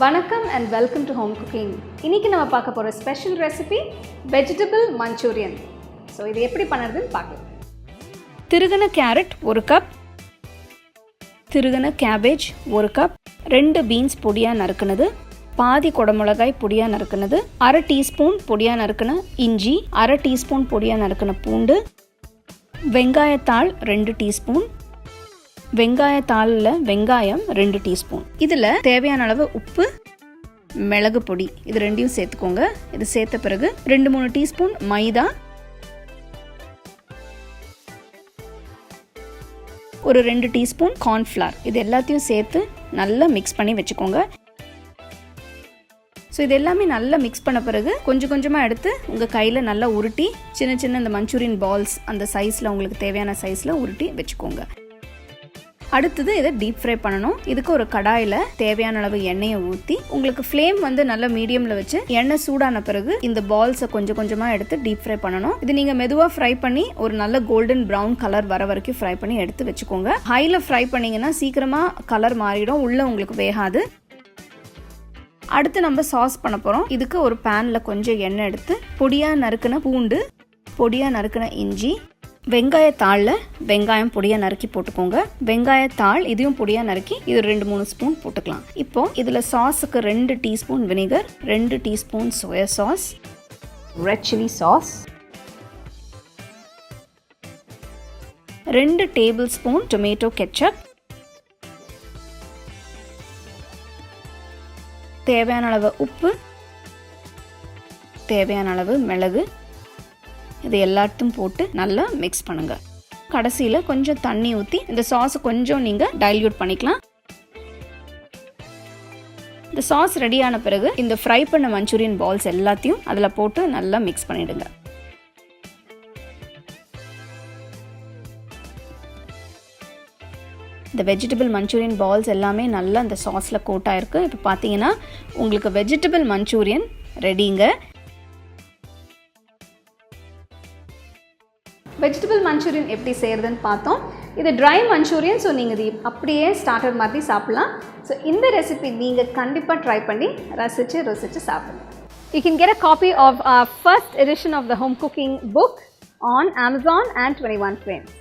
வணக்கம் and welcome to home cooking. இன்னைக்கு நம்ம பார்க்க போற special recipe vegetable manchurian. So இது எப்படி பண்றதுன்னு பார்க்கலாம். திருகுன கேரட் 1 கப், திருகுன cabbage 1 கப், 2 பீன்ஸ் பொடியா நறுக்குனது, பாதி குடமிளகாய் பொடியா நறுக்குனது, 1/2 டீஸ்பூன் பொடியா நறுக்குன இஞ்சி, 1/2 டீஸ்பூன் பொடியா நறுக்குன பூண்டு, வெங்காயத்தாள் 2 டீஸ்பூன், வெங்காயத்தாளில் வெங்காயம் 2 டீஸ்பூன். இதில் தேவையான அளவு உப்பு, மிளகு பொடி இது ரெண்டையும் சேர்த்துக்கோங்க. இது சேர்த்த பிறகு 2-3 டீஸ்பூன் மைதா, ஒரு 2 டீஸ்பூன் கார்ன்ஃப்ளவர் இது எல்லாத்தையும் சேர்த்து நல்லா மிக்ஸ் பண்ணி வச்சுக்கோங்க. ஸோ இது எல்லாமே நல்லா மிக்ஸ் பண்ண பிறகு கொஞ்சம் கொஞ்சமாக எடுத்து உங்கள் கையில் நல்லா உருட்டி சின்ன சின்ன இந்த மஞ்சூரியன் பால்ஸ் அந்த சைஸில் உங்களுக்கு தேவையான சைஸில் உருட்டி வச்சுக்கோங்க. அடுத்தது இதை டீப் ஃப்ரை பண்ணணும். இதுக்கு ஒரு கடாயில் தேவையான அளவு எண்ணெயை ஊற்றி உங்களுக்கு ஃப்ளேம் வந்து நல்லா மீடியமில் வச்சு எண்ணெய் சூடான பிறகு இந்த பால்ஸை கொஞ்சம் கொஞ்சமாக எடுத்து டீப் ஃப்ரை பண்ணணும். இது நீங்கள் மெதுவாக ஃப்ரை பண்ணி ஒரு நல்ல கோல்டன் ப்ரௌன் கலர் வர வரைக்கும் ஃப்ரை பண்ணி எடுத்து வச்சுக்கோங்க. ஹையில் ஃப்ரை பண்ணிங்கன்னா சீக்கிரமாக கலர் மாறிடும், உள்ளே உங்களுக்கு வேகாது. அடுத்து நம்ம சாஸ் பண்ண போகிறோம். இதுக்கு ஒரு பேனில் கொஞ்சம் எண்ணெய் எடுத்து பொடியாக நறுக்கின பூண்டு, பொடியாக நறுக்கின இஞ்சி, வெங்காயத்தாளில் வெங்காயம் பொடியாக நறுக்கி போட்டுக்கோங்க. வெங்காயத்தாள் இதையும் பொடியாக நறுக்கி இது 2-3 ஸ்பூன் போட்டுக்கலாம். இப்போ இதில் சாஸுக்கு 2 teaspoon vinegar, 2 teaspoon soya sauce, red chilli sauce, 2 table spoon tomato ketchup, தேவையான அளவு உப்பு, தேவையான அளவு மிளகு இது எல்லாத்தையும் போட்டு நல்லா மிக்ஸ் பண்ணுங்க. கடைசியில் கொஞ்சம் தண்ணி ஊற்றி இந்த சாஸை கொஞ்சம் நீங்கள் டைல்யூட் பண்ணிக்கலாம். இந்த சாஸ் ரெடியான பிறகு இந்த ஃப்ரை பண்ண மஞ்சூரியன் பால்ஸ் எல்லாத்தையும் அதில் போட்டு நல்லா மிக்ஸ் பண்ணிடுங்க. இந்த வெஜிடபிள் மஞ்சூரியன் பால்ஸ் எல்லாமே நல்லா இந்த சாஸில் கோட்டாயிருக்கு. இப்போ பார்த்தீங்கன்னா உங்களுக்கு வெஜிடபிள் மஞ்சூரியன் ரெடிங்க. வெஜிடபிள் மஞ்சூரியன் எப்படி செய்கிறதுன்னு பார்த்தோம். இது ட்ரை மஞ்சூரியன், ஸோ நீங்கள் இது அப்படியே ஸ்டார்டர் மாதிரி சாப்பிட்லாம். ஸோ இந்த ரெசிபி நீங்கள் கண்டிப்பாக ட்ரை பண்ணி ருசிச்சு சாப்பிடலாம். You can get a copy of our first edition of the home cooking book on Amazon and 21 Frames.